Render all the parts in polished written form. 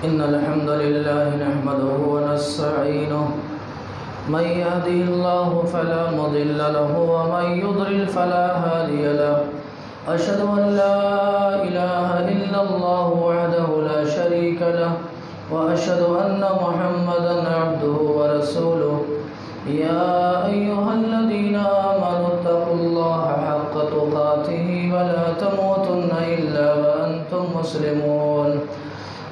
إن الحمد لله نحمده ونستعينه من يهده الله فلا مضل له ومن يضلل فلا هادي له أشهد أن لا إله إلا الله وحده لا شريك له وأشهد أن محمدا عبده ورسوله يا أيها الذين آمنوا اتقوا الله حق تقاته ولا تموتن إلا وأنتم مسلمون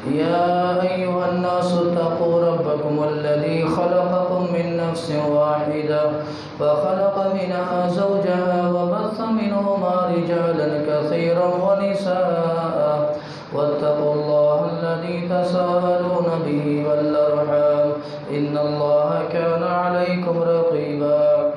يا أيها الناس اتقوا ربكم الذي خلقكم من نفس واحدة وخلق منها زوجها وبث منهما رجالا كثيرا ونساء واتقوا الله الذي تساءلون به والأرحام إن الله كان عليكم رقيبا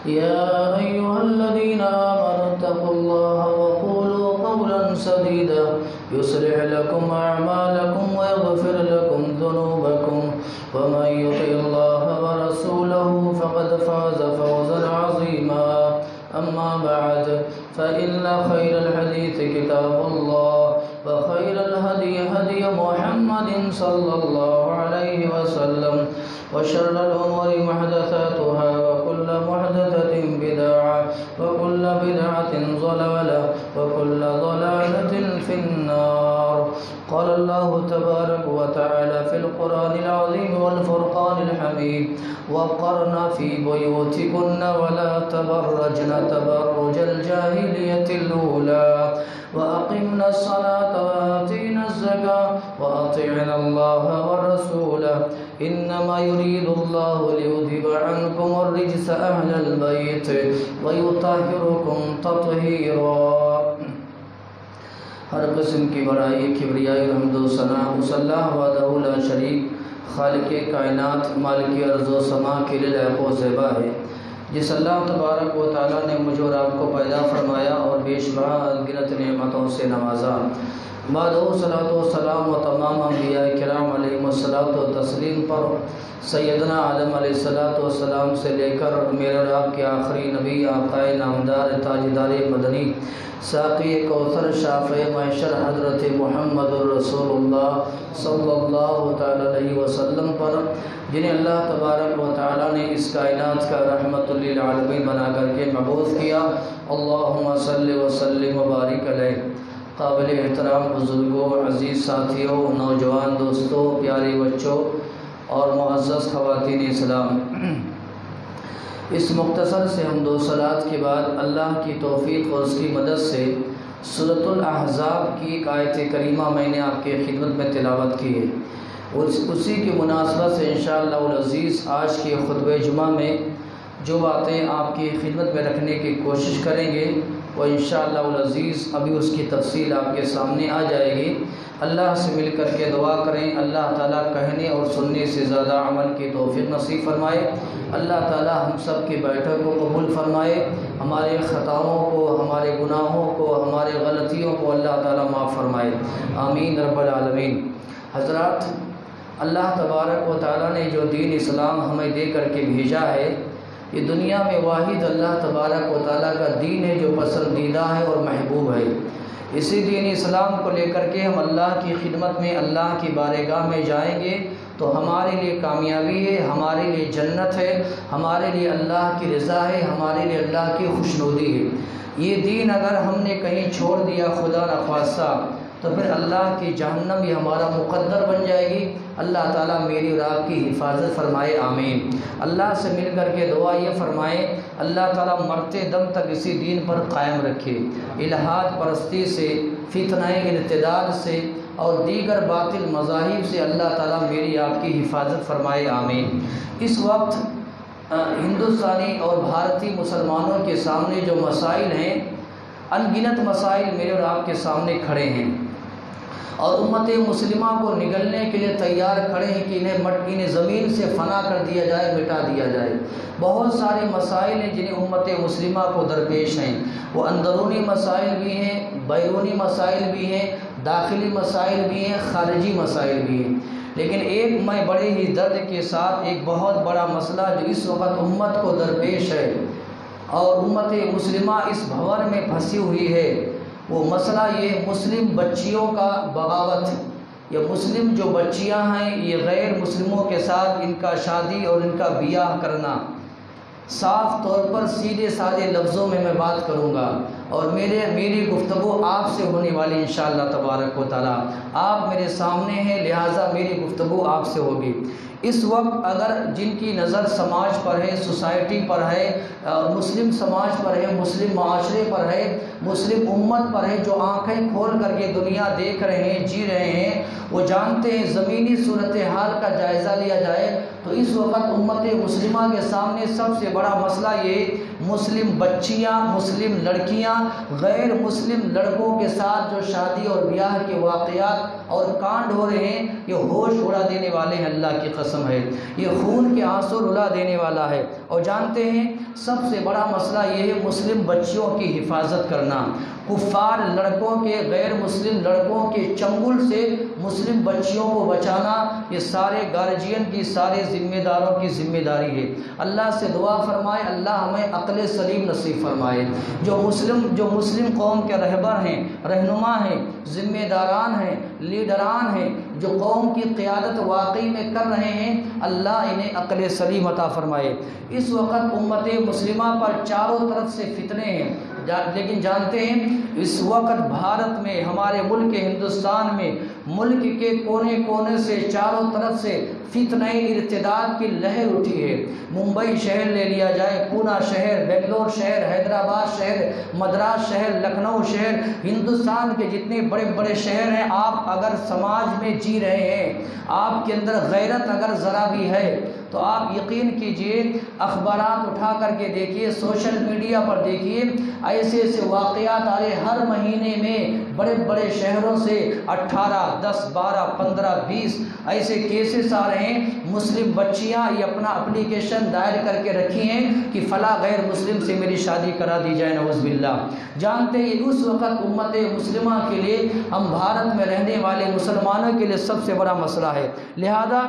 يا أيها الذين آمنوا اتقوا الله وقولوا قولا سديدا يصلح لكم أعمالكم ويغفر لكم ذنوبكم ومن يطع الله ورسوله فقد فاز فوزا عظيما أما بعد فإن خير الحديث كتاب الله وخير الهدي هدي محمد صلى الله عليه وسلم وشر الأمور محدثاتها وكل محدثة بدعة وكل بدعة ضلالة وكل ضلالة في النار قال الله تبارك وتعالى في القرآن العظيم والفرقان الحميد وقرن في بيوتكن ولا تبرجن تبرج الجاهلية الأولى وأقمنا الصلاة وآتينا الزكاة وأطيعنا الله ورسوله إنما يريد الله ليذهب عنكم الرجس أهل البيت ويطهركم تطهيرا ہر قسم کی بڑائی کبریائی حمد و ثنا اللہ وحدہ لا شریک خالق کائنات مالک ارض و سما کے لیے لائق و زیبا ہے جس اللہ تبارک و تعالیٰ نے مجھ اور آپ کو پیدا فرمایا اور بے شمار گنت نعمتوں سے نوازا بعد صلاۃ و سلام و تمام انبیاء کرام علیہم الصلاۃ و تسلیم پر سیدنا آدم علیہ الصلاۃ والسلام سے لے کر میرے اور آپ کے آخری نبی آقائے نامدار تاجدار مدنی ساقی کوثر شافع معشر حضرت محمد الرسول اللہ صلی اللہ تعالی علیہ وسلم پر جنہیں اللہ تبارک و تعالی نے اس کائنات کا رحمت للعالمین بنا کر کے مبعوث کیا اللہم صلی وسلم وبارک علیہ قابل احترام بزرگوں عزیز ساتھیوں نوجوان دوستوں پیارے بچوں اور معزز خواتین اسلام اس مختصر سے حمد و صلوات کے بعد اللہ کی توفیق اور اس کی مدد سے سورۃ الاحزاب کی ایک آیت کریمہ میں نے آپ کی خدمت میں تلاوت کی ہے اسی کی مناسبت سے انشاءاللہ العزیز آج کے خطبہ جمعہ میں جو باتیں آپ کی خدمت میں رکھنے کی کوشش کریں گے وہ انشاءاللہ العزیز ابھی اس کی تفصیل آپ کے سامنے آ جائے گی اللہ سے مل کر کے دعا کریں اللہ تعالیٰ کہنے اور سننے سے زیادہ عمل کی توفیق نصیب فرمائے اللہ تعالیٰ ہم سب کی بیٹھک کو قبول فرمائے ہمارے خطاؤں کو ہمارے گناہوں کو ہمارے غلطیوں کو اللہ تعالیٰ معاف فرمائے آمین رب العالمین حضرات اللہ تبارک و تعالیٰ نے جو دین اسلام ہمیں دے کر کے بھیجا ہے یہ دنیا میں واحد اللہ تبارک و تعالیٰ کا دین ہے جو پسندیدہ ہے اور محبوب ہے اسی دین اسلام کو لے کر کے ہم اللہ کی خدمت میں اللہ کی بارگاہ میں جائیں گے تو ہمارے لیے کامیابی ہے ہمارے لیے جنت ہے ہمارے لیے اللہ کی رضا ہے ہمارے لیے اللہ کی خوشنودی ہے یہ دین اگر ہم نے کہیں چھوڑ دیا خدا نخواستہ تو پھر اللہ کی جہنم یہ ہمارا مقدر بن جائے گی اللہ تعالیٰ میری اور آپ کی حفاظت فرمائے آمین اللہ سے مل کر کے دعا یہ فرمائے اللہ تعالیٰ مرتے دم تک اسی دین پر قائم رکھے الہاد پرستی سے فتنہ ارتداد سے اور دیگر باطل مذاہب سے اللہ تعالیٰ میری آپ کی حفاظت فرمائے آمین اس وقت ہندوستانی اور بھارتی مسلمانوں کے سامنے جو مسائل ہیں ان گنت مسائل میرے اور آپ کے سامنے کھڑے ہیں اور امت مسلمہ کو نگلنے کے لیے تیار کھڑے ہیں کہ انہیں زمین سے فنا کر دیا جائے مٹا دیا جائے بہت سارے مسائل ہیں جنہیں امت مسلمہ کو درپیش ہیں وہ اندرونی مسائل بھی ہیں بیرونی مسائل بھی ہیں داخلی مسائل بھی ہیں خارجی مسائل بھی ہیں لیکن ایک میں بڑے ہی درد کے ساتھ ایک بہت بڑا مسئلہ جو اس وقت امت کو درپیش ہے اور امت مسلمہ اس بھور میں پھنسی ہوئی ہے وہ مسئلہ یہ مسلم بچیوں کا بغاوت یہ مسلم جو بچیاں ہیں یہ غیر مسلموں کے ساتھ ان کا شادی اور ان کا بیاہ کرنا، صاف طور پر سیدھے سادے لفظوں میں بات کروں گا، اور میری گفتگو آپ سے ہونے والی انشاءاللہ تبارک و تعالیٰ۔ آپ میرے سامنے ہیں، لہٰذا میری گفتگو آپ سے ہوگی۔ اس وقت اگر جن کی نظر سماج پر ہے، سوسائٹی پر ہے، مسلم سماج پر ہے، مسلم معاشرے پر ہے، مسلم امت پر ہے، جو آنکھیں کھول کر کے دنیا دیکھ رہے ہیں، جی رہے ہیں، وہ جانتے ہیں زمینی صورتحال کا جائزہ لیا جائے تو اس وقت امت مسلمہ کے سامنے سب سے بڑا مسئلہ یہ مسلم بچیاں، مسلم لڑکیاں غیر مسلم لڑکوں کے ساتھ جو شادی اور بیاہ کے واقعات اور کانڈ ہو رہے ہیں، یہ ہوش اڑا دینے والے ہیں، اللہ کی قسم ہے، یہ خون کے آنسو رلا دینے والا ہے۔ اور جانتے ہیں سب سے بڑا مسئلہ یہ ہے مسلم بچیوں کی حفاظت کرنا، کفار لڑکوں کے، غیر مسلم لڑکوں کے چنگل سے مسلم بچیوں کو بچانا، یہ سارے گارجین کی، سارے ذمہ داروں کی ذمہ داری ہے۔ اللہ سے دعا فرمائے اللہ ہمیں عقل سلیم نصیب فرمائے۔ جو مسلم قوم کے رہبر ہیں، رہنما ہیں، ذمہ داران ہیں، لیڈران ہیں، جو قوم کی قیادت واقعی میں کر رہے ہیں، اللہ انہیں عقل سلیم عطا فرمائے۔ اس وقت امت مسلمہ پر چاروں طرف سے فتنے ہیں، لیکن جانتے ہیں اس وقت بھارت میں، ہمارے ملک ہندوستان میں، ملک کے کونے کونے سے چاروں طرف سے فتنہ ارتداد کی لہر اٹھی ہے۔ ممبئی شہر لے لیا جائے، پونا شہر، بنگلور شہر، حیدرآباد شہر، مدراس شہر، لکھنؤ شہر، ہندوستان کے جتنے بڑے بڑے شہر ہیں، آپ اگر سماج میں جی رہے ہیں، آپ کے اندر غیرت اگر ذرا بھی ہے تو آپ یقین کیجئے، اخبارات اٹھا کر کے دیکھیے، سوشل میڈیا پر دیکھیے، ایسے ایسے واقعات آ رہے ہر مہینے میں، بڑے بڑے شہروں سے 18، 10، 12، 15، 20 ایسے کیسز آ رہے ہیں۔ مسلم بچیاں یہ اپنا اپلیکیشن دائر کر کے رکھی ہیں کہ فلاں غیر مسلم سے میری شادی کرا دی جائے، نعوذ باللہ۔ جانتے ہیں اس وقت امت مسلمہ کے لیے، ہم بھارت میں رہنے والے مسلمانوں کے لیے سب سے بڑا مسئلہ ہے، لہذا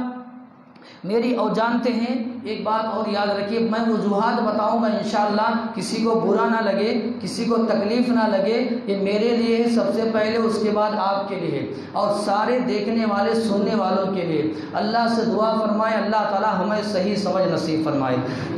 میری، اور جانتے ہیں ایک بات اور یاد رکھیے، میں وجوہات بتاؤں گا انشاءاللہ، کسی کو برا نہ لگے، کسی کو تکلیف نہ لگے، یہ میرے لیے ہے سب سے پہلے، اس کے بعد آپ کے لیے اور سارے دیکھنے والے سننے والوں کے لیے۔ اللہ سے دعا فرمائے اللہ تعالی ہمیں صحیح سمجھ نصیب فرمائے۔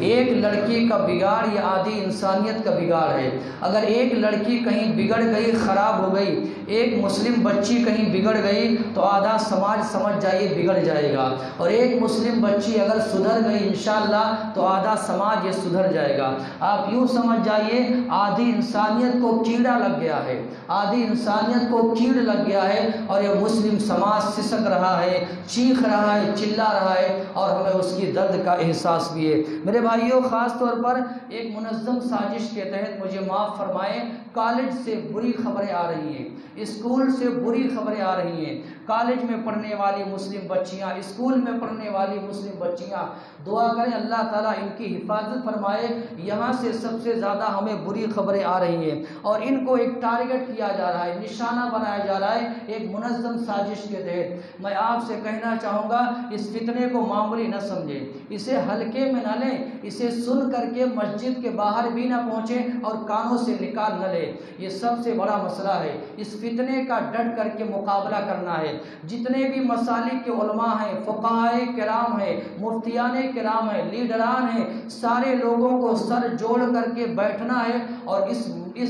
ایک لڑکی کا بگاڑ یہ آدھی انسانیت کا بگاڑ ہے۔ اگر ایک لڑکی کہیں بگڑ گئی، خراب ہو گئی، ایک مسلم بچی کہیں بگڑ گئی تو آدھا سماج سمجھ جائیے بگڑ جائے گا، اور ایک مسلم بچی اگر سدھر گئی انشاءاللہ تو آدھا سماج یہ سدھر جائے گا۔ آپ یوں سمجھ جائیے آدھی انسانیت کو کیڑا لگ گیا ہے، آدھی انسانیت کو کیڑ لگ گیا ہے، اور یہ مسلم سماج سسک رہا ہے، چیخ رہا ہے، چلا رہا ہے، اور ہمیں اس کی درد کا احساس بھی ہے۔ میرے بھائیوں، خاص طور پر ایک منظم سازش کے تحت مجھے معاف فرمائیں، کالج سے بری خبریں آ رہی ہیں، اسکول سے بری خبریں آ رہی ہیں۔ کالج میں پڑھنے والی مسلم بچیاں، اسکول میں پڑھنے والی مسلم بچیاں، دعا کریں اللہ تعالیٰ ان کی حفاظت فرمائے۔ یہاں سے سب سے زیادہ ہمیں بری خبریں آ رہی ہیں، اور ان کو ایک ٹارگٹ کیا جا رہا ہے، نشانہ بنایا جا رہا ہے ایک منظم سازش کے تحت۔ میں آپ سے کہنا چاہوں گا اس فتنے کو معمولی نہ سمجھیں، اسے ہلکے میں نہ لیں، اسے سن کر کے مسجد کے باہر بھی نہ پہنچیں اور کانوں سے نکال نہ لیں۔ یہ سب سے بڑا مسئلہ ہے، اس فتنے کا ڈٹ کر کے مقابلہ کرنا ہے۔ جتنے بھی مسالک کے علماء ہیں، فقہائے کرام ہیں، مفتیان کرام ہیں، لیڈران ہیں، سارے لوگوں کو سر جوڑ کر کے بیٹھنا ہے اور اس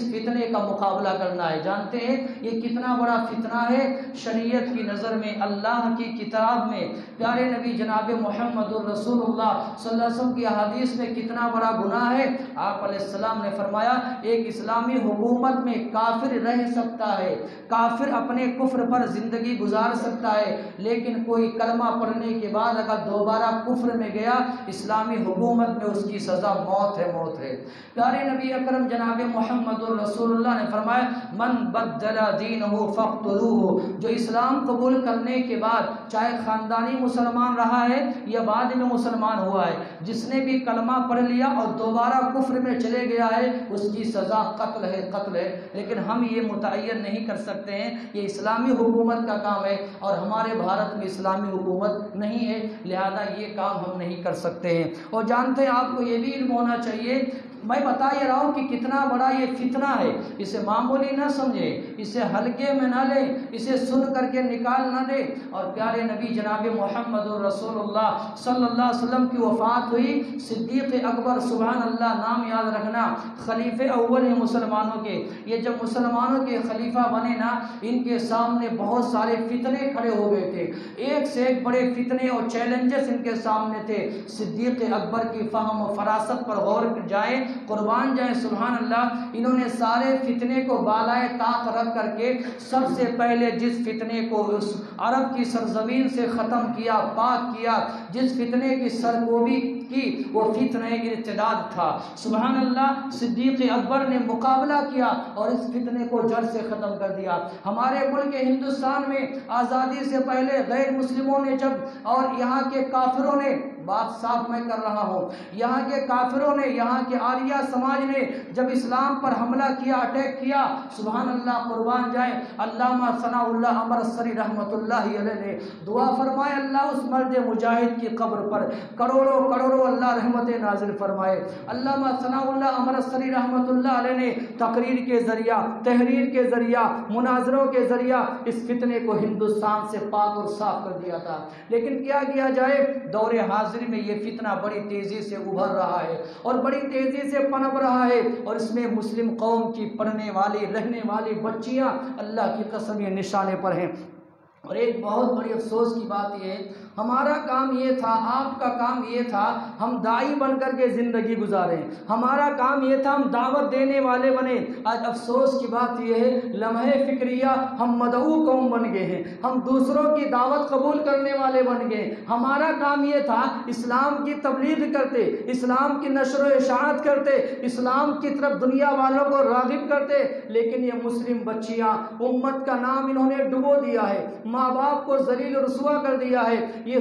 فتنے کا مقابلہ کرنا ہے۔ جانتے ہیں یہ کتنا بڑا فتنہ ہے شریعت کی نظر میں، اللہ کی کتاب میں، پیارے نبی جناب محمد الرسول اللہ صلی اللہ علیہ وسلم کی حدیث میں کتنا بڑا گناہ ہے۔ آپ علیہ السلام نے فرمایا ایک اسلامی حکومت میں کافر رہ سکتا ہے، کافر اپنے کفر پر زندگی گزار سکتا ہے، لیکن کوئی کلمہ پڑھنے کے بعد اگر دوبارہ کفر میں گیا، اسلامی حکومت میں اس کی سزا موت ہے، موت ہے۔ پیارے نبی اکرم جناب محمد الرسول اللہ نے فرمایا من بدل دینہ فاقتلوہ، جو اسلام قبول کرنے کے بعد چاہے خاندانی مسلمان رہا ہے یا بعد میں مسلمان ہوا ہے، جس نے بھی کلمہ پڑھ لیا اور دوبارہ کفر میں چلے گیا ہے، اس کی سزا قتل ہے، قتل ہے۔ لیکن ہم یہ متعین نہیں کر سکتے ہیں، یہ اسلامی حکومت کا کام ہے، اور ہمارے بھارت میں اسلامی حکومت نہیں ہے، لہذا یہ کام ہم نہیں کر سکتے ہیں۔ اور جانتے ہیں آپ کو یہ بھی علم ہونا چاہیے میں بتا یہ رہا ہوں کہ کتنا بڑا یہ فتنہ ہے، اسے معمولی نہ سمجھیں، اسے ہلکے میں نہ لیں، اسے سن کر کے نکال نہ دیں۔ اور پیارے نبی جناب محمد رسول اللہ صلی اللہ علیہ وسلم کی وفات ہوئی، صدیق اکبر سبحان اللہ نام یاد رکھنا، خلیفہ اول ہیں مسلمانوں کے، یہ جب مسلمانوں کے خلیفہ بنے نا، ان کے سامنے بہت سارے فتنے کھڑے ہو گئے تھے، ایک سے ایک بڑے فتنے اور چیلنجز ان کے سامنے تھے۔ صدیق اکبر کی فہم و فراست پر غور جائیں، قربان جائیں سبحان اللہ، انہوں نے سارے فتنے کو بالائے طاق رکھ کر کے سب سے پہلے جس فتنے کو اس عرب کی سرزمین سے ختم کیا، پاک کیا، جس فتنے کی سرکوبی کی، وہ فتنہ ارتداد تھا۔ سبحان اللہ، صدیق اکبر نے مقابلہ کیا اور اس فتنے کو جڑ سے ختم کر دیا۔ ہمارے ملک ہندوستان میں آزادی سے پہلے غیر مسلموں نے جب اور یہاں کے کافروں نے، بات صاف میں کر رہا ہوں، یہاں کے کافروں نے، یہاں کے آریہ سماج نے جب اسلام پر حملہ کیا، اٹیک کیا، سبحان اللہ قربان جائیں، علامہ ثناء اللہ امرتسری رحمۃ اللہ علیہ نے دعا فرمائے اللہ اس مرد مجاہد کی قبر پر کروڑوں کروڑوں اللہ رحمت نازل فرمائے۔ علامہ ثناء اللہ امرتسری رحمۃ اللہ علیہ نے تقریر کے ذریعہ، تحریر کے ذریعہ، مناظروں کے ذریعہ اس فتنے کو ہندوستان سے پاک اور صاف کر دیا تھا۔ لیکن کیا کیا جائے، دور حاضر میں یہ فتنہ بڑی تیزی سے ابھر رہا ہے اور بڑی تیزی سے پنپ رہا ہے، اور اس میں مسلم قوم کی پڑھنے والی رہنے والی بچیاں اللہ کی قسم یہ نشانے پر ہیں۔ اور ایک بہت بڑی افسوس کی بات یہ ہے، ہمارا کام یہ تھا، آپ کا کام یہ تھا، ہم داعی بن کر کے زندگی گزاریں، ہمارا کام یہ تھا ہم دعوت دینے والے بنے۔ آج افسوس کی بات یہ ہے، لمحے فکریہ ہم مدعو قوم بن گئے ہیں، ہم دوسروں کی دعوت قبول کرنے والے بن گئے۔ ہمارا کام یہ تھا اسلام کی تبلیغ کرتے، اسلام کی نشر و اشاعت کرتے، اسلام کی طرف دنیا والوں کو راغب کرتے، لیکن یہ مسلم بچیاں، امت کا نام انہوں نے ڈبو دیا ہے، ماں باپ کو ذلیل و رسوا کر دیا ہے۔ یہ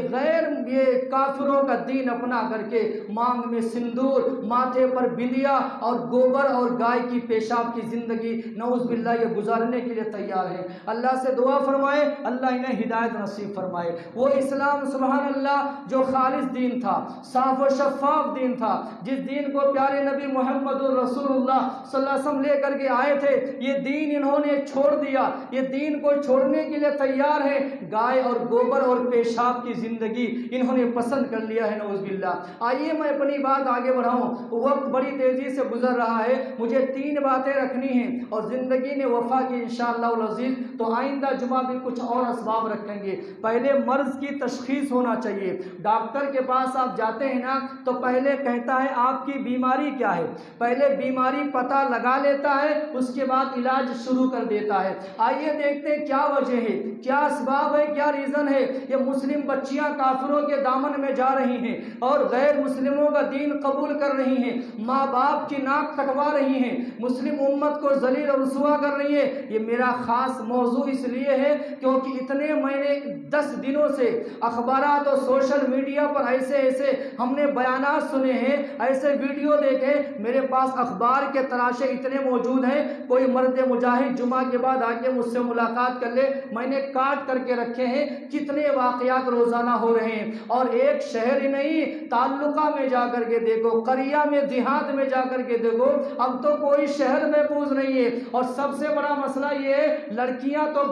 کافروں کا دین اپنا کر کے مانگ میں سندور، ماتھے پر بندیا اور گوبر اور گائے کی پیشاب کی زندگی نعوذ باللہ یہ گزارنے کے لیے تیار ہیں۔ اللہ سے دعا فرمائے اللہ انہیں ہدایت نصیب فرمائے۔ وہ اسلام سبحان اللہ جو خالص دین تھا، صاف و شفاف دین تھا، جس دین کو پیارے نبی محمد الرسول اللہ صلی اللہ علیہ وسلم لے کر کے آئے تھے، یہ دین انہوں نے چھوڑ دیا، یہ دین کو چھوڑنے کے لیے تیار ہے۔ گائے اور گوبر اور پیشاب کی زندگی انہوں نے پسند کر لیا ہے نعوذ باللہ۔ آئیے میں اپنی بات آگے بڑھاؤں، وقت بڑی تیزی سے گزر رہا ہے، مجھے 3 باتیں رکھنی ہیں اور زندگی نے وفا کی انشاءاللہ العزیز، تو آئندہ جمعہ بھی کچھ اور اسباب رکھیں گے۔ پہلے مرض کی تشخیص ہونا چاہیے، ڈاکٹر کے پاس آپ جاتے ہیں نا تو پہلے کہتا ہے آپ کی بیماری کیا ہے، پہلے بیماری پتہ لگا لیتا ہے، اس کے بعد علاج شروع کر دیتا ہے۔ آئیے دیکھتے ہیں کیا وجہ ہے، کیا اسباب ہے، کیا ریزن ہے۔ یہ مسلم بچیاں کافروں کے دامن میں جا رہی ہیں اور غیر مسلموں کا دین قبول کر رہی ہیں، ماں باپ کی ناک کٹوا رہی ہیں، مسلم امت کو ذلیل و رسوا کر رہی ہیں۔ یہ میرا خاص موضوع اس لیے ہے کیونکہ اتنے میں نے 10 دنوں سے اخبارات اور سوشل میڈیا پر ایسے ہم نے بیانات سنے ہیں، ایسے ویڈیو دیکھے، میرے پاس اخبار کے تراشے اتنے موجود ہیں، کوئی مرد مجاہد جمعہ کے بعد آ کے مجھ سے ملاقات کر لے، میں نے کاٹ کر کے رکھے ہیں، کتنے واقعات روزانہ ہو رہے ہیں۔ اور ایک شہر ہی نہیں، تعلقہ میں جا کر کے دیکھو، قریہ میں، دیہات میں جا کر کے دیکھو، اب تو کوئی شہر محفوظ نہیں ہے۔ اور سب سے بڑا مسئلہ یہ ہے، لڑکیاں تو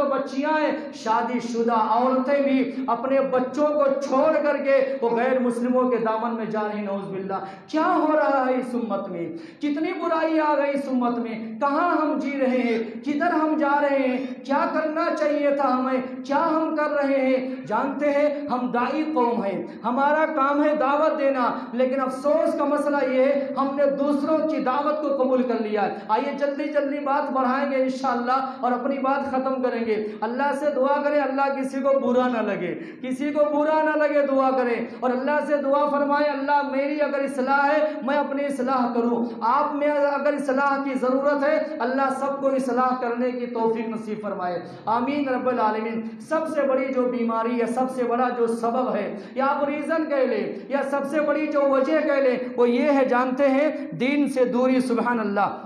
بچیاں ہیں، شادی شدہ عورتیں بھی اپنے بچوں کو چھوڑ کر کے وہ غیر مسلموں کے دامن میں جا رہی ہیں نعوذ باللہ۔ کیا ہو رہا ہے اس امت میں، کتنی برائی آ گئی اس امت میں، کہاں ہم جی رہے ہیں، کدھر ہم جا رہے ہیں، کیا کرنا چاہیے تھا ہمیں، کیا ہم کر رہے ہیں۔ جانتے ہیں ہم داعی قوم ہیں، ہمارا کام ہے دعوت دینا، لیکن افسوس کا مسئلہ یہ ہے ہم نے دوسروں کی دعوت کو قبول کر لیا ہے۔ آئیے جلدی بات بڑھائیں گے انشاءاللہ اور اپنی بات ختم کریں گے۔ اللہ سے دعا کریں اللہ کسی کو برا نہ لگے، کسی کو برا نہ لگے، دعا کریں اور اللہ سے دعا فرمائیں اللہ میری اگر اصلاح ہے میں اپنی اصلاح کروں، آپ میں اگر اصلاح کی ضرورت ہے اللہ سب کو اصلاح کرنے کی توفیق نصیب فرمائے، آمین رب العالمین۔ سب سے بڑی جو بیماری ہے، سب سے بڑا جو سبب ہے یا آپ ریزن کہہ لیں یا سب سے بڑی جو وجہ کہہ لیں، وہ یہ ہے، جانتے ہیں دین سے دوری، سبحان اللہ،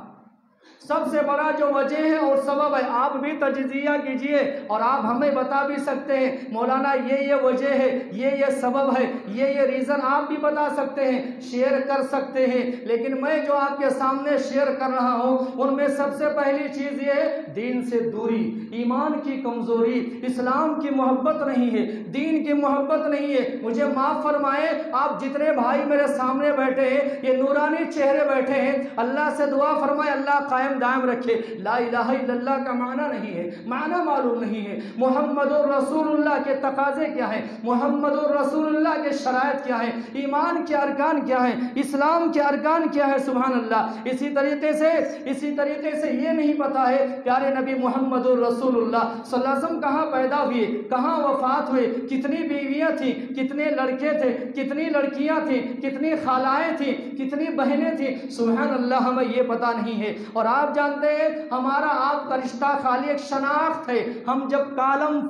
سب سے بڑا جو وجہ ہے اور سبب ہے، آپ بھی تجزیہ کیجئے اور آپ ہمیں بتا بھی سکتے ہیں مولانا یہ وجہ ہے، یہ سبب ہے، یہ ریزن آپ بھی بتا سکتے ہیں، شیئر کر سکتے ہیں، لیکن میں جو آپ کے سامنے شیئر کر رہا ہوں ان میں سب سے پہلی چیز یہ ہے دین سے دوری، ایمان کی کمزوری، اسلام کی محبت نہیں ہے، دین کی محبت نہیں ہے۔ مجھے معاف فرمائیں، آپ جتنے بھائی میرے سامنے بیٹھے ہیں، یہ نورانی چہرے بیٹھے ہیں، اللہ سے دعا فرمائے اللہ قائم دائم رکھے۔ لا الہ الا اللہ کا معنی نہیں ہے، معنی معلوم نہیں ہے، محمد الرسول اللہ کے تقاضے کیا ہیں، محمد الرسول اللہ کے شرائط کیا ہیں، ایمان کے ارکان کیا ہیں، اسلام کے ارکان کیا ہے، سبحان اللہ۔ اسی طریقے سے یہ نہیں پتا ہے پیارے نبی محمد الرسول اللہ صلی اللہ علیہ وسلم کہاں پیدا ہوئے، کہاں وفات ہوئے، کتنی بیویاں تھیں، کتنے لڑکے تھے، کتنی لڑکیاں تھیں، کتنی خالائیں تھیں، کتنی بہنیں تھیں، سبحان اللہ ہمیں یہ پتا نہیں ہے۔ اور آپ جانتے ہیں ہمارا آپ کا رشتہ خالی ایک شناخت ہے، ہم جب فارم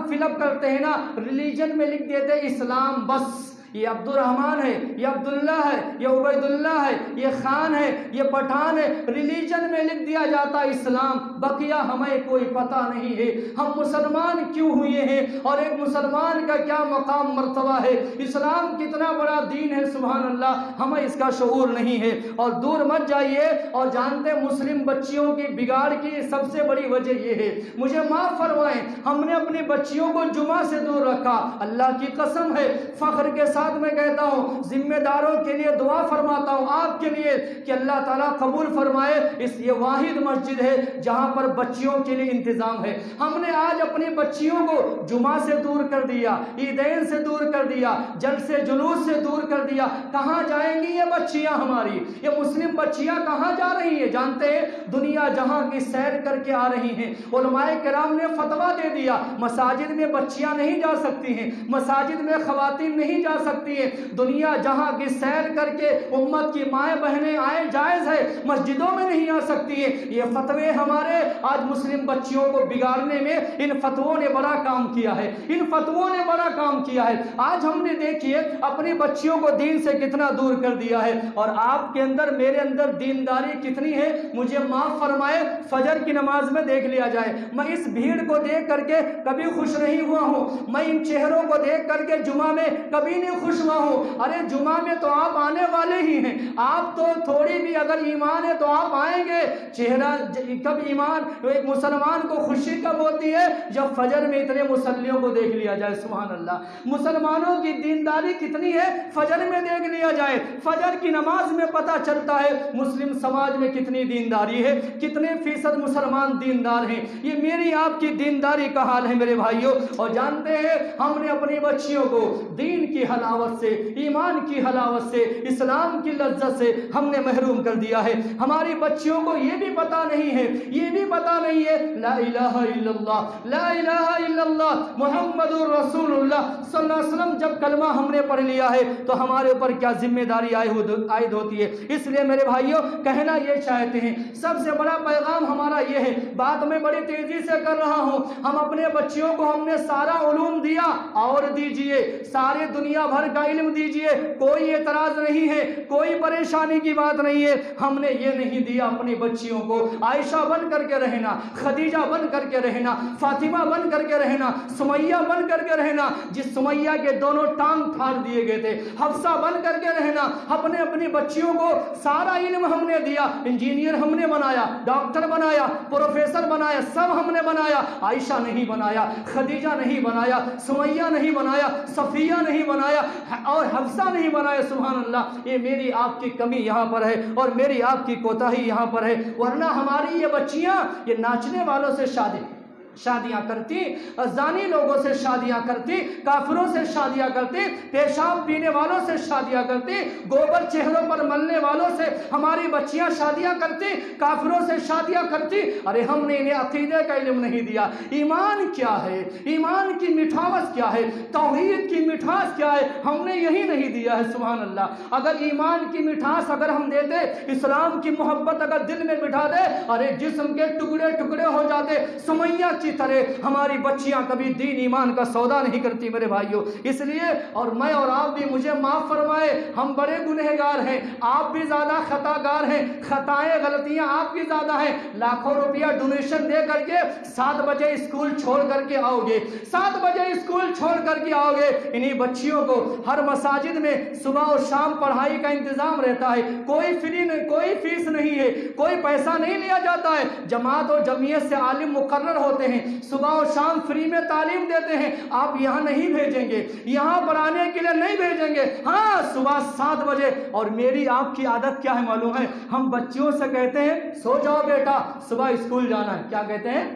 فل اپ کرتے ہیں نا، ریلیجن میں لکھ دیتے اسلام، بس یہ عبد الرحمن ہے، یہ عبداللہ ہے، یہ عبید اللہ ہے، یہ خان ہے، یہ پٹھان ہے، ریلیجن میں لکھ دیا جاتا اسلام، بقیہ ہمیں کوئی پتہ نہیں ہے ہم مسلمان کیوں ہوئے ہیں اور ایک مسلمان کا کیا مقام مرتبہ ہے، اسلام کتنا بڑا دین ہے، سبحان اللہ ہمیں اس کا شعور نہیں ہے۔ اور دور مت جائیے، اور جانتے مسلم بچیوں کی بگاڑ کی سب سے بڑی وجہ یہ ہے، مجھے معاف فرمائیں ہم نے اپنی بچیوں کو جمعہ سے دور رکھا، اللہ کی قسم ہے فخر کے ساتھ میں کہتا ہوں، ذمہ داروں کے لیے دعا فرماتا ہوں آپ کے لیے کہ اللہ تعالیٰ قبول فرمائے، یہ واحد مسجد ہے جہاں پر بچیوں کے لیے انتظام ہے۔ ہم نے آج اپنی بچیوں کو جمعہ سے دور کر دیا، عیدین سے دور کر دیا، جلسے جلوس سے دور کر دیا، کہاں جائیں گی یہ بچیاں ہماری، یہ مسلم بچیاں کہاں جا رہی ہیں؟ جانتے ہیں دنیا جہاں کی سیر کر کے آ رہی ہیں، علماء کرام نے فتویٰ دے دیا مساجد میں بچیاں نہیں جا سکتی ہیں، مساجد میں خواتین نہیں جا سکتی ہیں، دنیا جہاں کی سیر کر کے امت کی مائیں بہنیں آئے جائز ہے، مسجدوں میں نہیں آ سکتی ہیں۔ یہ فتوے ہمارے آج مسلم بچیوں کو بگاڑنے میں ان فتووں نے بڑا کام کیا ہے، ان فتووں نے بڑا کام کیا ہے۔ آج ہم نے دیکھیے اپنی بچیوں کو دین سے کتنا دور کر دیا ہے، اور آپ کے اندر میرے اندر دینداری کتنی ہے مجھے معاف فرمائے، فجر کی نماز میں دیکھ لیا جائے، میں اس بھیڑ کو دیکھ کر کے کبھی خوش نہیں ہوا ہوں، میں ان چہروں کو دیکھ کر کے جمعہ میں کبھی نہیں خوش ہوا ہوں۔ ارے جمعہ میں تو آپ آنے والے ہی ہیں، آپ تو تھوڑی بھی اگر ایمان ہے تو آپ آئیں گے، چہرہ کب ایمان ایک مسلمان کو خوشی کب ہوتی ہے جب فجر میں اتنے مصلیوں کو دیکھ لیا جائے، سبحان اللہ مسلمانوں کی دینداری کتنی ہے فجر میں دیکھ لیا جائے، فجر کی نماز میں پتہ چلتا ہے مسلم سماج میں کتنی دینداری ہے، کتنے فیصد مسلمان دیندار ہیں۔ یہ میری آپ کی دینداری کا حال ہے میرے بھائیوں۔ اور جانتے ہیں ہم نے اپنی بچیوں کو دین کی حلاوت سے، ایمان کی حلاوت سے، اسلام کی لذت سے ہم نے محروم کر دیا ہے۔ ہماری بچیوں کو یہ بھی پتہ نہیں ہے، یہ بھی پتہ نہیں ہے لا الہ الا اللہ، لا الہ الا اللہ محمد الرسول اللہ صلی اللہ علیہ وسلم جب کلمہ ہم نے پڑھ لیا ہے تو ہمارے اوپر کیا ذمہ داری عائد ہوتی ہے۔ اس لیے میرے بھائیوں کہنا یہ چاہتے ہیں، سب سے بڑا پیغام ہمارا یہ ہے، بات میں بڑی تیزی سے کر رہا ہوں، ہم اپنے بچیوں کو ہم نے سارا علوم دیا اور دیجئے، سارے دنیا بھر کا علم دیجئے، کوئی اعتراض نہیں ہے، کوئی پریشانی کی بات نہیں ہے، ہم نے یہ نہیں دیا اپنی بچیوں کو عائشہ بن کر کے رہنا، خدیجہ بن کر کے رہنا، فاطمہ بن کر کے رہنا، سمیہ بن کر کے رہنا جس سمیہ کے دونوں ٹانگ پھاڑ دیے گئے تھے، حفصہ بن کر کے رہنا، اپنی بچیوں کو سارا علم ہم نے دیا، انجینئر ہم نے بنایا، ڈاکٹر بنایا، پروفیسر بنایا، سب ہم نے بنایا، عائشہ نہیں بنایا، خدیجہ نہیں بنایا، سمیہ نہیں بنایا، صفیہ نہیں بنایا اور حفصہ نہیں بنایا، سبحان اللہ۔ یہ میری آپ کی کمی یہاں پر ہے اور میری آپ کی کوتاہی یہاں پر ہے، ورنہ ہماری یہ بچیاں یہ ناچنے والوں سے شادیاں کرتی، زانی لوگوں سے شادیاں کرتی، کافروں سے شادیاں کرتی، پیشاب پینے والوں سے شادیاں کرتی، گوبر چہروں پر ملنے والوں سے ہماری بچیاں شادیاں کرتی، کافروں سے شادیاں کرتی۔ ارے ہم نے انہیں عقیدے کا علم نہیں دیا، ایمان کیا ہے، ایمان کی مٹھاس کیا ہے، توحید کی مٹھاس کیا ہے، ہم نے یہی نہیں دیا ہے، سبحان اللہ۔ اگر ایمان کی مٹھاس اگر ہم دیتے، اسلام کی محبت اگر دل میں بٹھا دے، ارے جسم کے ٹکڑے ٹکڑے ہو جاتے، سمیہ کی کی طرح ہماری بچیاں کبھی دین ایمان کا سودا نہیں کرتی میرے بھائیوں. اس لیے اور میں اور آپ بھی, مجھے معاف فرمائے, ہم بڑے گنہگار ہیں, آپ بھی زیادہ خطا گار ہیں, خطائیں غلطیاں آپ کی زیادہ ہیں. لاکھوں روپیہ ڈونیشن دے کر کے 7 بجے اسکول چھوڑ کر کے آؤ گے, 7 بجے اسکول چھوڑ کر کے آؤ گے. انہی بچیوں کو ہر مساجد میں صبح اور شام پڑھائی کا انتظام رہتا ہے, کوئی فری نہیں, کوئی فیس نہیں ہے, کوئی پیسہ نہیں لیا جاتا ہے. جماعت اور جمعیت سے عالم مقرر ہوتے ہیں, صبح اور شام فری میں تعلیم دیتے ہیں. آپ یہاں نہیں بھیجیں گے, یہاں پڑھانے کے لیے نہیں بھیجیں گے. ہاں صبح 7 بجے. اور میری آپ کی عادت کیا ہے معلوم ہے, ہم بچیوں سے کہتے ہیں سو جاؤ بیٹا صبح اسکول جانا ہے. کیا کہتے ہیں؟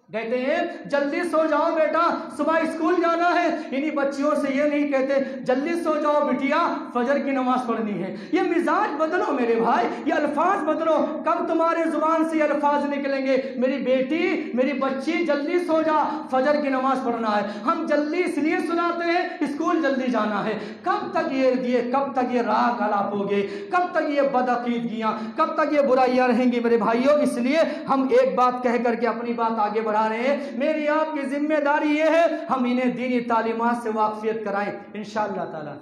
کہتے ہیں جلدی سو جاؤ بیٹا صبح اسکول جانا ہے. انہی بچیوں سے یہ نہیں کہتے جلدی سو جاؤ بٹیا فجر کی نماز پڑھنی ہے. یہ مزاج بدلو میرے بھائی, یہ الفاظ بدلو. کب تمہارے زبان سے یہ الفاظ نکلیں گے, میری بیٹی میری بچی جلدی سو جا فجر کی نماز پڑھنا ہے. ہم جلدی اس لیے سناتے ہیں اسکول جلدی جانا ہے. کب تک یہ راگ الاپ ہوگے, کب تک یہ بدعقیدگیاں, کب تک یہ برائیاں رہیں گی میرے بھائیوں. اس لیے ہم ایک بات کہہ کر کے اپنی بات آگے بڑھا رہے ہیں. میری آپ کی ذمہ داری یہ ہے ہم انہیں دینی تعلیمات سے واقفیت کرائیں انشاءاللہ تعالی,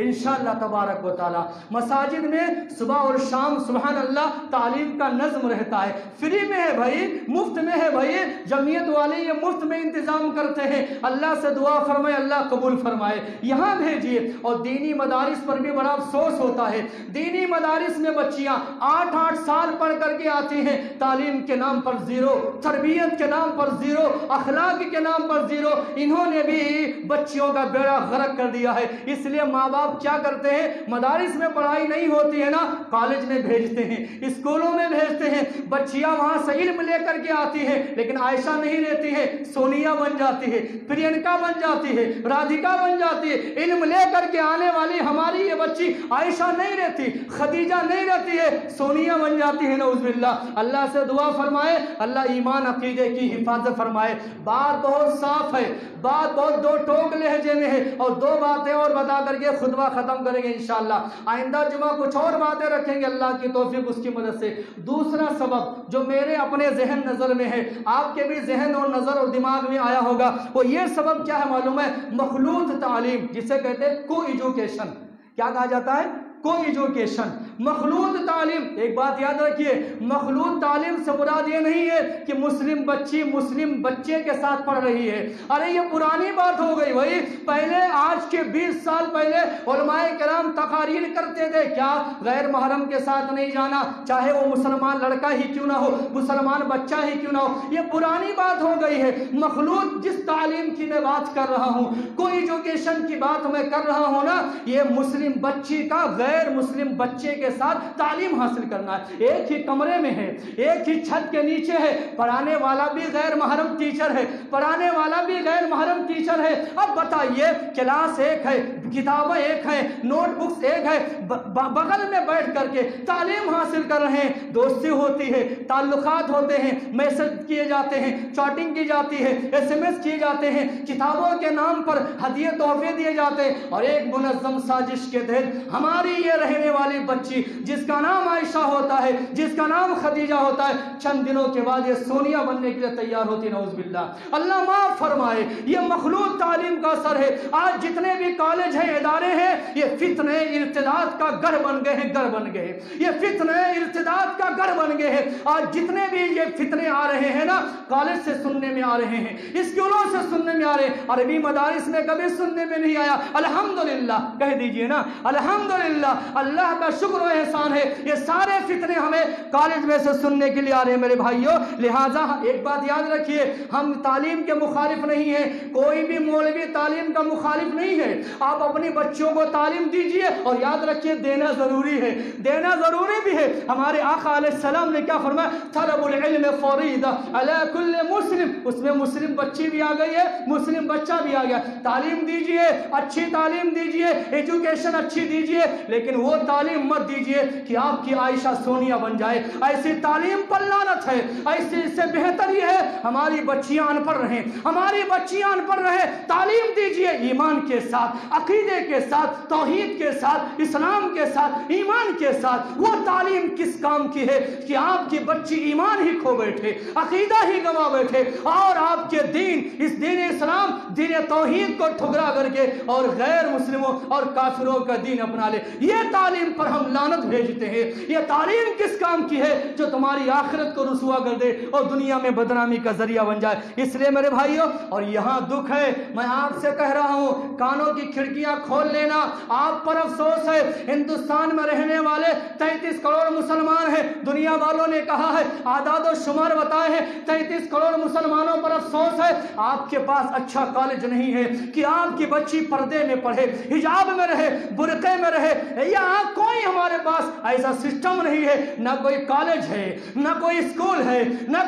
انشاءاللہ تبارک و تعالی. مساجد میں صبح اور شام سبحان اللہ تعلیم کا نظم رہتا ہے. فری میں ہے بھائی, مفت میں ہے بھائی. جمعیت والے یہ مفت میں انتظام کرتے ہیں. اللہ سے دعا فرمائے اللہ قبول فرمائے. یہاں بھیجیے. اور دینی مدارس پر بھی بڑا افسوس ہوتا ہے. دینی مدارس میں بچیاں 8 سال پڑھ کر کے آتی ہیں, تعلیم کے نام پر زیرو, تربیت کے نام پر زیرو, اخلاق کے نام پر زیرو. انہوں نے بھی بچیوں کا بیڑا غرق کر دیا ہے. اس لیے ماں باپ کیا کرتے ہیں, مدارس میں پڑھائی نہیں ہوتی ہے نا, کالج میں بھیجتے ہیں, اسکولوں میں بھیجتے ہیں. بچیاں وہاں سے علم لے کر کے آتی ہیں, لیکن عائشہ نہیں رہتی ہے, سونیا بن جاتی ہے, پرینکا بن جاتی ہے, رادھکا بن جاتی ہے. علم لے کر کے آنے والی ہماری یہ بچی عائشہ نہیں رہتی, خدیجہ نہیں رہتی ہے, سونیا بن جاتی ہے. نعوذ باللہ. اللہ سے دعا فرمائے اللہ ایمان عقیدے کی حفاظت فرمائے. بات بہت صاف ہے, بات بہت 2 ٹوک لہجے میں ہے, اور 2 باتیں اور بتا کر کے خطبہ ختم کریں گے انشاءاللہ. آئندہ جمعہ کچھ اور باتیں رکھیں گے اللہ کی توفیق اس کی مدد سے. دوسرا سبب جو میرے اپنے ذہن نظر میں ہے, آپ کے بھی ذہن اور نظر اور دماغ میں آیا ہوگا, وہ یہ سبب کیا ہے معلوم ہے, مخلوط تعلیم, جسے کہتے ہیں کو ایجوکیشن. کیا کہا جاتا ہے؟ کو ایجوکیشن, مخلوط تعلیم. ایک بات یاد رکھیے, مخلوط تعلیم سے مراد یہ نہیں ہے کہ مسلم بچی مسلم بچے کے ساتھ پڑھ رہی ہے. ارے یہ پرانی بات ہو گئی بھائی. پہلے آج کے 20 سال پہلے علماء کرام تقاریر کرتے تھے, کیا غیر محرم کے ساتھ نہیں جانا, چاہے وہ مسلمان لڑکا ہی کیوں نہ ہو, مسلمان بچہ ہی کیوں نہ ہو. یہ پرانی بات ہو گئی ہے. مخلوط جس تعلیم کی میں بات کر رہا ہوں, کو ایجوکیشن کی بات میں کر رہا ہوں نا, یہ مسلم بچی کا غیر مسلم بچے کے ساتھ تعلیم حاصل کرنا ہے. ایک ہی کمرے میں ہے, ایک ہی چھت کے نیچے ہے, پڑھانے والا بھی غیر محرم ٹیچر ہے, پڑھانے والا بھی غیر محرم ٹیچر ہے. اب بتائیے, کلاس ایک ہے, کتابیں ایک ہے, نوٹ بکس ایک ہے, بغل میں بیٹھ کر کے تعلیم حاصل کر رہے ہیں. دوستی ہوتی ہے, تعلقات ہوتے ہیں, میسج کیے جاتے ہیں, چیٹنگ کی جاتی ہے, SMS کیے جاتے ہیں, کتابوں کے نام پر ہدیے تحفے دیے جاتے ہیں. اور ایک منظم سازش کے تحت ہماری یہ رہنے والی بچی جس کا نام عائشہ ہوتا ہے, جس کا نام خدیجہ ہوتا ہے, چند دنوں کے بعد یہ سونیا بننے کے لیے تیار ہوتی. نعوذ باللہ. اللہ معاف فرمائے. یہ مخلوط تعلیم کا اثر ہے. آج جتنے بھی کالج ہیں, ادارے ہیں, یہ فتنے ارتداد کا گھر بن گئے ہیں, گھر بن گئے ہیں. یہ فتنے ارتداد کا گھر بن گئے ہیں. آج جتنے بھی یہ فتنے آ رہے ہیں نا, کالج سے سننے میں آ رہے ہیں, اسکولوں سے سننے میں آ رہے ہیں, عربی مدارس میں کبھی سننے میں نہیں آیا. الحمدللہ کہہ دیجئے نا, الحمدللہ, اللہ کا شکر و احسان ہے. یہ سارے فتنے ہمیں کالج میں سے سننے کے لیے آ رہے ہیں میرے بھائیوں. لہٰذا ایک بات یاد رکھیے, ہم تعلیم کے مخالف نہیں ہیں, کوئی بھی مولوی تعلیم کا مخالف نہیں ہے. آپ اپنی بچوں کو تعلیم دیجئے, اور یاد رکھیے دینا ضروری ہے, دینا ضروری بھی ہے. ہمارے آقا علیہ السلام نے کیا فرمایا, طلب العلم فریضہ علی کل مسلم. اس میں مسلم بچی بھی آ گئی ہے, مسلم بچہ بھی آ گیا. تعلیم دیجئے, اچھی تعلیم دیجئے, ایجوکیشن اچھی دیجئے, لیکن وہ تعلیم مت دیجئے کہ آپ کی عائشہ سونیا بن جائے. ایسی تعلیم پر لعنت ہے. ایسے اس سے بہتر یہ ہے ہماری بچیاں ان پڑھ رہیں, ہماری بچیاں ان پڑھ رہیں. تعلیم دیجئے ایمان کے ساتھ, عقیدے کے ساتھ، توحید کے ساتھ، اسلام کے ساتھ، ایمان کے ساتھ، وہ تعلیم کس کام کی ہے کہ آپ کی بچی ایمان ہی کھو بیٹھے، عقیدہ ہی گوا بیٹھے، اور آپ کے دین، اس دین اسلام، دین توحید کو ٹھکرا کر کے اور غیر مسلموں اور کافروں کا دین اپنا لے۔ یہ تعلیم پر ہم لعنت بھیجتے ہیں۔ یہ تعلیم کس کام کی ہے جو تمہاری آخرت کو رسوا کر دے اور دنیا میں بدنامی کا ذریعہ بن جائے۔ اس لیے میرے بھائیوں، اور یہاں دکھ ہے، میں آپ سے کہہ رہا ہوں، کانوں کی کھڑکیاں کھول لینا۔ آپ پر افسوس ہے، ہندوستان میں رہنے والے 33 کروڑ مسلمان ہیں۔ دنیا والوں نے کہا ہے، اعداد و شمار بتائے ہیں، 33 کروڑ مسلمانوں پر افسوس ہے، آپ کے پاس اچھا کالج نہیں ہے کہ آپ کی بچی پردے میں پڑھے، حجاب میں رہے، برقعے میں رہے۔ یہاں کوئی ہمارے پاس ایسا سسٹم نہیں ہے، نہ کوئی کالج ہے، نہ کوئی اسکول ہے، نہ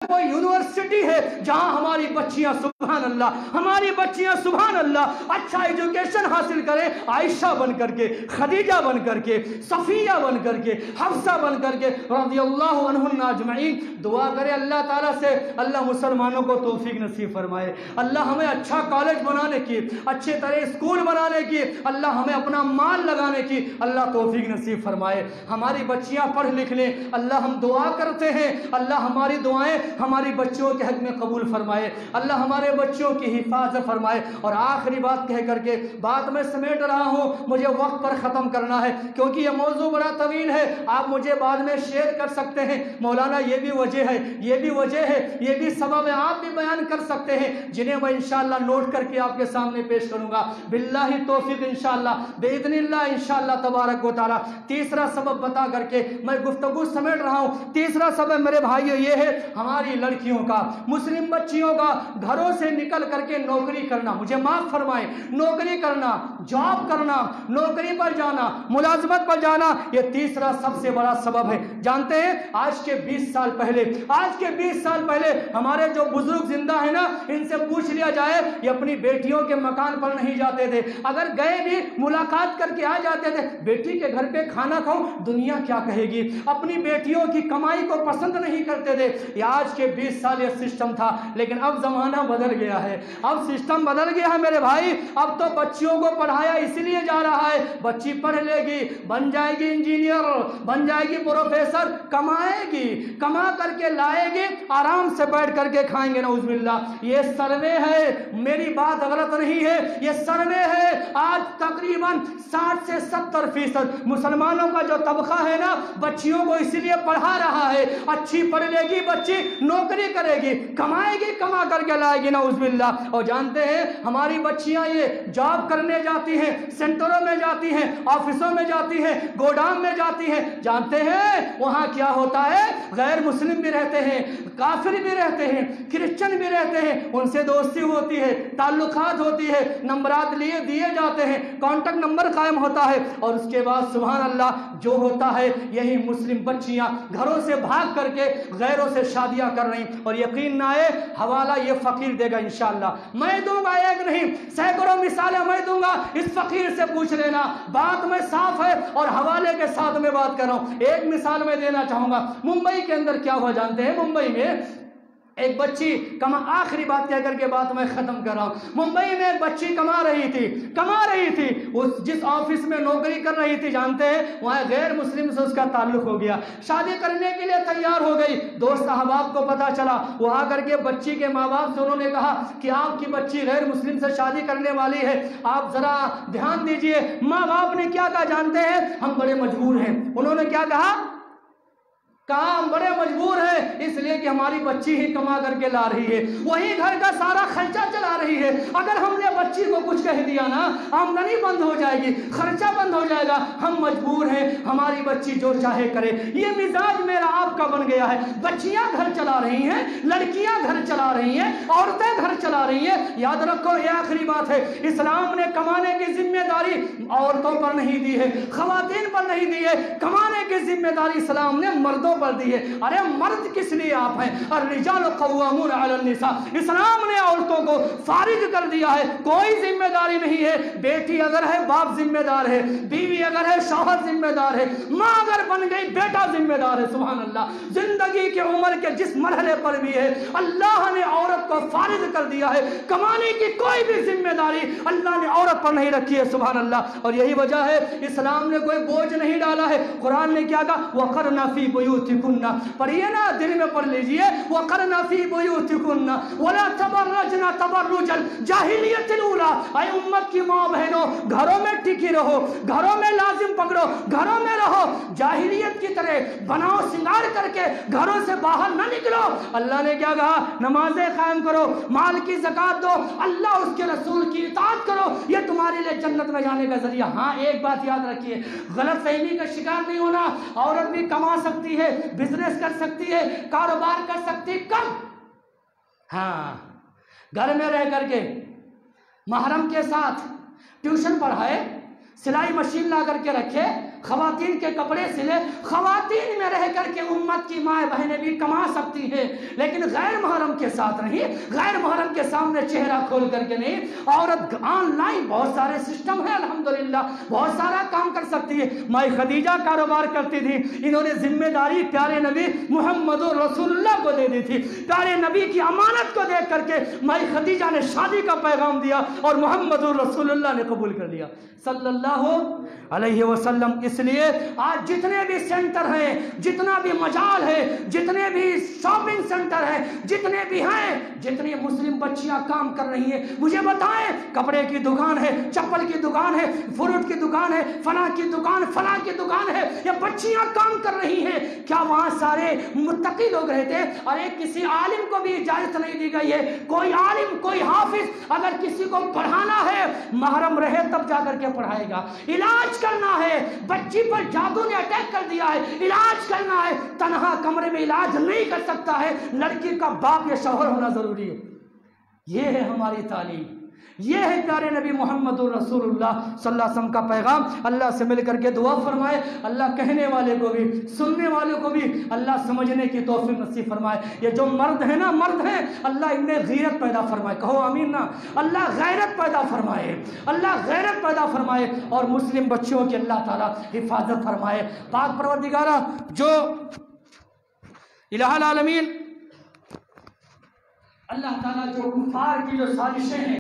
کوئی یونیورسٹی ہے جہاں ہماری بچیاں سبحان اللہ، ہماری بچیاں سبحان اللہ اچھا ایجوکیشن حاصل کریں، عائشہ بن کر کے، خدیجہ بن کر کے، صفیہ بن کر کے، حفصہ بن کر کے رضی اللہ عنہن اجمعین۔ دعا کرے اللہ تعالیٰ سے، اللہ مسلمانوں کو توفیق نصیب فرمائے، اللہ ہمیں اچھا کالج بنانے کی، اچھے طرح اسکول بنانے کی، اللہ ہمیں اپنا مال لگانے کی اللہ توفیق نصیب فرمائے۔ ہماری بچیاں پڑھ لکھ لیں، اللہ ہم دعا کرتے ہیں، اللہ ہماری دعائیں ہماری بچوں کے حق میں قبول فرمائے، اللہ ہمارے بچوں کی حفاظت فرمائے۔ اور آخری بات کہہ کر کے بات میں سمیٹ رہا ہوں، مجھے وقت پر ختم کرنا ہے کیونکہ یہ موضوع بڑا طویل ہے، آپ مجھے بعد میں شیئر کر سکتے ہیں، مولانا یہ بھی وجہ ہے، یہ بھی وجہ ہے، یہ بھی سبب ہے، آپ بھی بیان کر سکتے ہیں، جنہیں میں انشاءاللہ نوٹ کر کے آپ کے سامنے پیش کروں گا باللہ توفیق انشاءاللہ باذن اللہ انشاءاللہ تبارک و تعالی۔ تیسرا سبب بتا کر کے میں گفتگو سمیٹ رہا ہوں۔ تیسرا سبب میرے بھائیو یہ ہے، ہماری لڑکیوں کا، مسلم بچیوں کا گھروں سے نکل کر کے نوکری کرنا، مجھے معاف فرمائے، نوکری کرنا، جاب کرنا، نوکری پر جانا، ملازمت پر جانا، یہ تیسرا سب سے بڑا سبب ہے۔ جانتے ہیں آج کے 20 سال پہلے ہمارے جو بزرگ زندہ ہیں نا، ان سے پوچھ لیا جائے، یہ اپنی بیٹیوں کے مکان پر نہیں جاتے تھے، اگر گئے بھی ملاقات کر کے آ جاتے تھے، بیٹی کے گھر پہ کھانا کھاؤ دنیا کیا کہے گی، اپنی بیٹیوں کی کمائی کو پسند نہیں کرتے تھے۔ یہ آج کے 20 سال یہ سسٹم تھا، لیکن اب زمانہ بدل گیا ہے، اب سسٹم بدل گیا ہے میرے بھائی۔ اب تو بچیوں کو پڑھایا اس لیے جا رہا ہے، بچی پڑھ لے گی، بن جائے گی انجینئر، بن جائے گی پروفیسر، کمائے گی، کما کر کے لائے گی، آرام سے بیٹھ کر کے کھائیں گے نعوذ باللہ۔ یہ سروے ہے، میری بات غلط نہیں ہے، یہ سروے ہے۔ آج تقریباً 60 سے 70% مسلمانوں کا جو طبقہ ہے نا، بچیوں کو اسی لیے پڑھا رہا ہے، اچھی پڑھ لے گی بچی، نوکری کرے گی، کمائے گی، کما کر کے لائے گی نعوذ باللہ۔ اور جانتے ہیں ہماری بچیاں یہ جاب کرنے جاتی ہیں، سینٹروں میں جاتی ہیں، آفسوں میں جاتی ہیں، گودام میں جاتی ہیں، جانتے ہیں وہاں کیا ہوتا ہے؟ غیر مسلم بھی رہتے ہیں، کافر بھی رہتے ہیں، کرسچن بھی رہتے ہیں، ان سے دوستی ہوتی ہے، تعلقات ہوتی ہے، نمبرات لیے دیے جاتے ہیں، کانٹیکٹ نمبر قائم ہوتا ہے، اور اس کے بعد سبحان اللہ جو ہوتا ہے، یہی مسلم بچیاں گھروں سے بھاگ کر کے غیروں سے شادیاں کر رہی۔ اور یقین نہ آئے، حوالہ یہ فقیر دے گا انشاءاللہ، میں دوں گا، ایک نہیں سینکڑوں مثالیں میں دوں گا، اس فقیر سے پوچھ لینا، بات میں صاف ہے اور حوالے کے ساتھ میں بات کر رہا ہوں۔ ایک مثال میں دینا چاہوں گا، ممبئی کے اندر کیا ہوا جانتے ہیں؟ ممبئی میں ایک بچی آخری بات کہہ کر کے بات میں ختم کر رہا ہوں۔ ممبئی میں ایک بچی کما رہی تھی، اس جس آفس میں نوکری کر رہی تھی، جانتے ہیں وہاں غیر مسلم سے اس کا تعلق ہو گیا، شادی کرنے کے لیے تیار ہو گئی، دوست احباب کو پتا چلا، وہ آ کر کے بچی کے ماں باپ سے انہوں نے کہا کہ آپ کی بچی غیر مسلم سے شادی کرنے والی ہے، آپ ذرا دھیان دیجئے۔ ماں باپ نے کیا کہا جانتے ہیں؟ ہم بڑے مجبور ہیں۔ انہوں نے کیا کہا ہم بڑے مجبور ہیں، اس لیے کہ ہماری بچی ہی کما کر کے لا رہی ہے، وہی گھر کا سارا خرچہ چلا رہی ہے، اگر ہم نے بچی کو کچھ کہہ دیا نا، آمدنی بند ہو جائے گی، خرچہ بند ہو جائے گا، ہم مجبور ہیں، ہماری بچی جو چاہے کرے۔ یہ مزاج میرا آپ کا بن گیا ہے، بچیاں گھر چلا رہی ہیں، لڑکیاں گھر چلا رہی ہیں، عورتیں گھر چلا رہی ہیں۔ یاد رکھو یہ آخری بات ہے، اسلام نے کمانے کی ذمہ داری عورتوں پر نہیں دی ہے، خواتین پر نہیں دی ہے، کمانے کی ذمہ داری اسلام نے مردوں اوپر دی ہے. ارے مرد کس لیے آپ ہیں؟ الرجال قوامون علی النساء. اسلام نے عورتوں کو فارغ کر دیا ہے، کوئی ذمہ داری نہیں ہے. بیٹی اگر ہے باپ ذمہ دار ہے، بیوی اگر ہے شوہر ذمہ دار ہے، ماں اگر بن گئی بیٹا ذمہ دار ہے. سبحان اللہ. زندگی کے عمر کے جس مرحلے پر بھی ہے اللہ نے عورت کو فارغ کر دیا ہے. کمانے کی کوئی بھی ذمہ داری اللہ نے عورت پر نہیں رکھی ہے. سبحان اللہ. اور یہی وجہ ہے اسلام نے کوئی بوجھ نہیں ڈالا ہے. قرآن نے کیا کہا؟ وَقَرْنَ فِي بُيُوتِكُنَّ. پڑھیے نا، دل میں پڑھ لیجئے. وَقَرْنَ فِي بُيُوتِكُنَّ وَلَا تَبَرَّجْنَ تَبَرُّجَ الْجَاهِلِيَّةِ الْأُولَىٰ. اے امت کی ماں بہنوں، گھروں میں ٹکی رہو، گھروں میں لازم پکڑو، گھروں میں رہو. جاہلیت کی طرح بناؤ سنگار کر کے گھروں سے باہر نہ نکلو. اللہ نے کیا کہا؟ نمازیں قائم کرو، مال کی زکات دو، اللہ اس کے رسول کی اطاعت کرو، یہ تمہارے لیے جنت میں جانے کا ذریعہ. ہاں ایک بات یاد رکھیے، غلط فہمی کا شکار نہیں ہونا. عورت بھی کما سکتی ہے، بزنس کر سکتی ہے، کاروبار کر سکتی ہے. کم ہاں گھر میں رہ کر کے محرم کے ساتھ ٹیوشن پڑھائے، سلائی مشین لا کر کے رکھے، خواتین کے کپڑے سلے. خواتین میں رہ کر کے امت کی مائیں بہنیں بھی کما سکتی ہیں، لیکن غیر محرم کے ساتھ نہیں، غیر محرم کے سامنے چہرہ کھول کر کے نہیں. عورت آن لائن بہت سارے سسٹم ہیں الحمدللہ، بہت سارا کام کر سکتی ہے. مائی خدیجہ کاروبار کرتی تھی، انہوں نے ذمہ داری پیارے نبی محمد رسول اللہ کو دے دی تھی. پیارے نبی کی امانت کو دیکھ کر کے مائی خدیجہ نے شادی کا پیغام دیا اور محمد رسول اللہ نے قبول کر لیا صلی اللہ علیہ وسلم. اس لیے آج جتنے بھی سینٹر ہیں، جتنا بھی مجال ہے، جتنے بھی شاپنگ سینٹر ہیں، جتنے بھی ہیں، جتنی مسلم بچیاں کام کر رہی ہیں، مجھے بتائیں، کپڑے کی دکان ہے، چپل کی دکان ہے، فروٹ کی دکان ہے، فلاں کی دکان، فلاں کی دکان ہے، یہ بچیاں کام کر رہی ہیں. کیا وہاں سارے متقی لوگ رہتے؟ ارے کسی عالم کو بھی اجازت نہیں دی گئی ہے. کوئی عالم، کوئی حافظ اگر کسی کو پڑھانا ہے محرم رہے تب جا کر کے پڑھائے گا. علاج کرنا ہے، بچی پر جادو نے اٹیک کر دیا ہے، علاج کرنا ہے، تنہا کمرے میں علاج نہیں کر سکتا ہے، لڑکی کا باپ یا شوہر ہونا ضروری ہے. یہ ہے ہماری تعلیم، یہ ہے پیارے نبی محمد الرسول اللہ صلی اللہ علیہ وسلم کا پیغام. اللہ سے مل کر کے دعا فرمائے اللہ کہنے والے کو بھی، سننے والوں کو بھی اللہ سمجھنے کی توفیق نصیب فرمائے. یہ جو مرد ہیں نا، مرد ہیں، اللہ ان میں غیرت پیدا فرمائے. کہو آمین نا. اللہ غیرت پیدا فرمائے، اللہ غیرت پیدا فرمائے، اور مسلم بچوں کی اللہ تعالیٰ حفاظت فرمائے. پاک پروردگارہ، جو الہ العالمین اللہ تعالیٰ جو کفار کی جو سازشیں ہیں